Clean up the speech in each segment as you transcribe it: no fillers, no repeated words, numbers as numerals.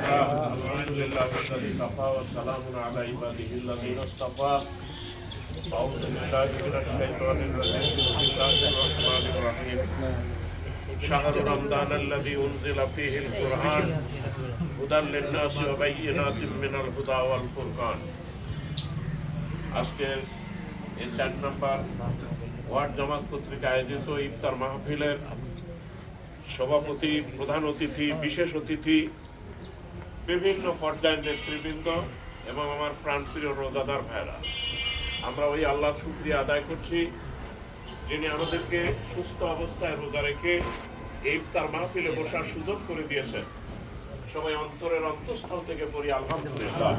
الحمد لله الذي كفى والسلام على عباده الذين اصطفى أعوذ بالله من الشيطان الرجيم بسم الله الرحمن الرحيم شهر رمضان الذي أنزل فيه القرآن هدى للناس وبينات من الهدى والفرقان আজকে এই 4 নম্বর ওয়ার্ড জামাত কর্তৃক আয়োজিত ইফতার মাহফিলের সভাপতি, প্রধান অতিথি, বিশেষ অতিথি, বিভিন্ন পর্যায়ের নেতৃবৃন্দ এবং আমার প্রাণপ্রিয় রোজাদার ভাইরা, আমরা ওই আল্লাহর শুকরিয়া আদায় করছি যিনি আমাদেরকে সুস্থ অবস্থায় রোজা রেখে এই ইফতার মাহফিলে বসার সুযোগ করে দিয়েছেন। সবাই অন্তরের অন্তঃস্থল থেকে পড়ি আলহামদুলিল্লাহ।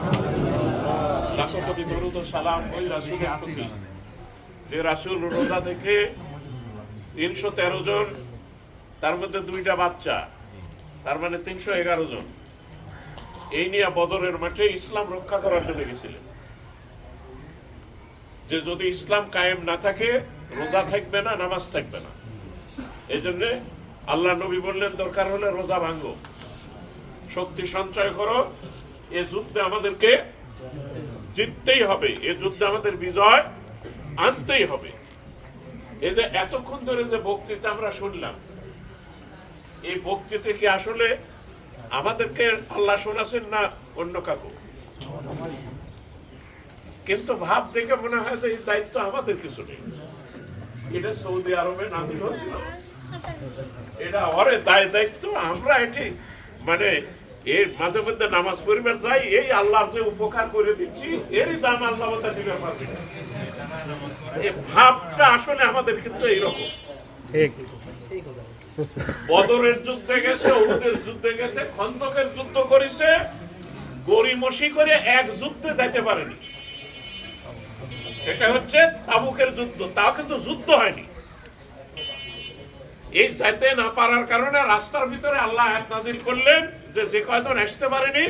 লাখো কোটি দরুদ ও সালাম ওই রাসূলের প্রতি যে রাসূল রোজা থেকে 313 জন, তার মধ্যে 2টা বাচ্চা, তার মানে 311 জন এই নিয়ে বদরের মাঠে ইসলাম রক্ষা করার জন্য গেছিলেন। যে যদি ইসলাম কায়েম না থাকে রোজা থাকবে না, নামাজ থাকবে না। এই জন্য আল্লাহ নবী বললেন দরকার হলে রোজা ভাঙো, শক্তি সঞ্চয় করো, এ যুদ্ধে আমাদেরকে জিততেই হবে, এ যুদ্ধে আমাদের বিজয় আনতেই হবে। এই যে এতক্ষণ ধরে যে বক্তৃতা আমরা শুনলাম, এই বক্তৃতা কি আসলে আমাদেরকে আল্লাহ শোনাছেন না অন্য কাকু? কিন্তু ভাব দেখে মনে হয় যে এই দায়িত্ব আমাদের কিছু নেই। এটা সৌদি আরবে নাজিল হয়েছিল, এটা ওরে দায়িত্ব। আমরা এটি মানে এর মাঝে মধ্যে নামাজ পড়িবার যাই, এই আল্লাহর যে উপকার করে দিচ্ছি এরই দাম আল্লাহ দিতে পারবে না। এই ভাবটা আসলে আমাদের কিন্তু এইরকম। বদরের যুদ্ধে গেছে, উহুদের যুদ্ধে গেছে, খন্দকের যুদ্ধ করেছে, গড়িমসি করে এক যুদ্ধে যাইতে পারেনি। এটা হচ্ছে তাবুকের যুদ্ধ, তাও কিন্তু যুদ্ধ হয়নি। এই যাইতে না পারার কারণে রাস্তার ভিতরে আল্লাহ আয়াত নাযিল করলেন যে কয়জন আসতে পারেনি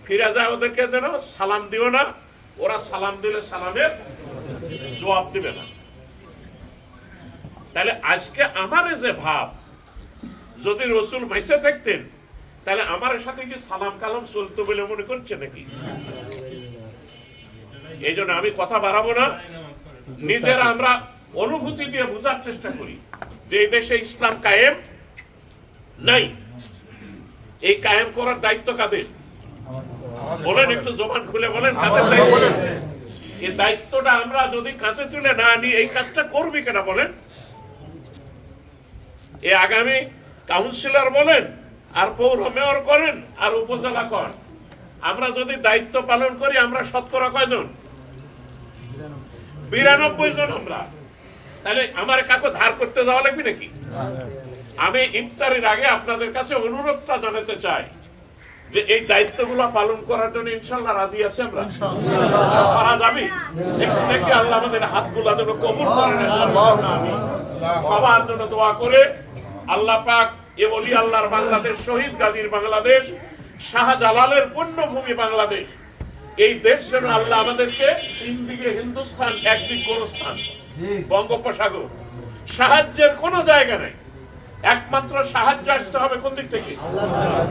ফিরে যায় ওদেরকে যেন সালাম দিও না, ওরা সালাম দিলে সালামের জবাব দিবে না। তাহলে আজকে আমার যে ভাব, যদি রসুল মাইসে থাকতেন তাহলে আমার সাথে কি সালাম কালাম চলতো বলে মনে করছে নাকি? এই জন্য আমি কথা বাড়াবো না, নিজেরা আমরা অনুভূতি দিয়ে বোঝার চেষ্টা করি যে এই দেশে ইসলাম কায়েম নাই। এই কায়েম করার দায়িত্ব কাদের? বলেন, একটু জবান খুলে বলেন কাদের দায়িত্ব? এই দায়িত্বটা আমরা যদি কাঁধে তুলে না নিই এই কাজটা করবি কেনা বলেন? এই আগামী কাউন্সিলর বলেন, আর পৌর মেয়র করেন, আর উপজেলা করেন, আমরা যদি দায়িত্ব পালন করি আমরা শতকরা কয়জন? 92 জন আমরা। তাহলে আমার কাকু ধার করতে যাওয়া লাগবে নাকি? আমি ইফতারের আগে আপনাদের কাছে অনুরোধটা জানাতে চাই যে এই দায়িত্বগুলো পালন করার জন্য ইনশাআল্লাহ রাজি আছি আমরা। পারা যাবে দেখি আল্লাহ আমাদের হাতগুলো যেন কবুল করেন। সবার জন্য দোয়া করে আল্লাহ পাক এ ওলি আল্লাহর বাংলাদেশ, শহীদ গাজীর বাংলাদেশ, শাহজালালের পুণ্যভূমি বাংলাদেশ, এই দেশ যেন আল্লাহ আমাদেরকে 3 দিকে হিন্দুস্তান, একদিক গোরস্থান, বঙ্গোপসাগর, সাহায্যের কোনো জায়গা নেই। একমাত্র সাহায্য আসতে হবে কোন দিক থেকে?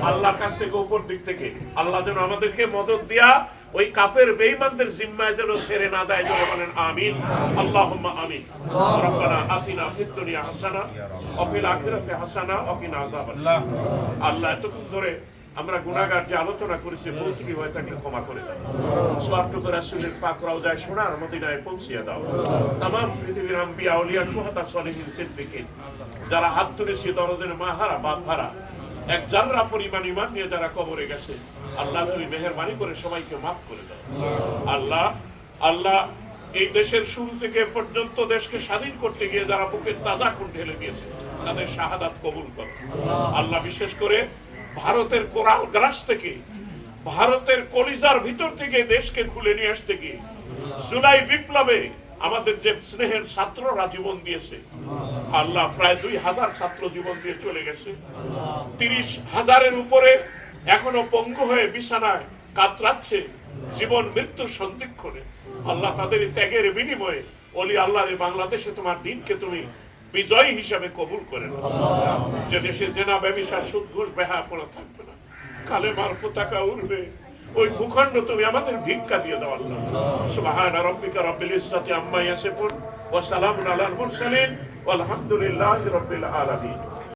আল্লাহর কাছ থেকে, উপর দিক থেকে। আল্লাহ যেন আমাদেরকে মদদ দিয়া ওই কাফের বেঈমানদের জিম্মায় যেন ছেড়ে না দেয়। যেন বলেন আমিন, আল্লাহুম্মা আমিন। রব্বানা আতিনা ফিদ দুনিয়া হাসানা ওয়া ফিল আখিরাতি হাসানা ওয়া কিনা আযাবান্নার। আল্লাহ এতক্ষণ ধরে আমরা গুনাহগার যে আলোচনা করেছি, ভুল ত্রুটি হয়ে থাকলে ক্ষমা করে দাও। সওয়াবটুকু রাসূলের পাক রওজায়ে সোনার মদিনায় পৌঁছিয়ে দাও। तमाम পৃথিবীর আম্বিয়া, আউলিয়া, শুহাদা, সালিহিন, সিদ্দিকিন যারা হাত তুলেছে, দরদের মাহারা, বাপ হারা, এক জাররা পরিমাণ ঈমান নিয়ে যারা কবরে গেছে, আল্লাহ তুমি মেহেরবানি করে সবাইকে মাফ করে দাও। আল্লাহ এই দেশের শুরু থেকে পর্যন্ত দেশকে স্বাধীন করতে গিয়ে যারা বুকের তাজা খুন ঢেলে দিয়েছে তাদের শাহাদাত কবুল করো। আল্লাহ বিশেষ করে ভারতের কোরাল গ্রাস থেকে, ভারতের কলিজার ভিতর থেকে দেশকে খুলে নিয়ে আসতে গিয়ে জুলাই বিপ্লবে আমাদের যে স্নেহের ছাত্ররা জীবন দিয়েছে, আল্লাহ প্রায় 2000 ছাত্র জীবন দিয়ে চলে গেছে। 30,000-এর উপরে এখনো পঙ্গু হয়ে বিছানায় কাতরাচ্ছে জীবন মৃত্যুর সন্ধিক্ষণে। আল্লাহ তাদের ত্যাগের বিনিময়ে ওলি আল্লাহর বাংলাদেশে তোমার দিনকে তুমি বিজয়ী হিসাবে কবুল করে নাও। যে দেশে জেনা, ব্যভিচার, সুদ, ঘুষ, বেহায়াপনা থাকবে না। কালেমার পতাকা উড়বে, ওই ভূখণ্ড তুমি আমাদের ভিক্ষা দিয়ে দাও আল্লাহ। সুবহান রাব্বিকা রাব্বিল ইজ্জাতি আম্মা ইয়াসিফুন ওয়া সালামুন আলাল মুরসালিন ওয়ালহামদুলিল্লাহি রাব্বিল আলামিন।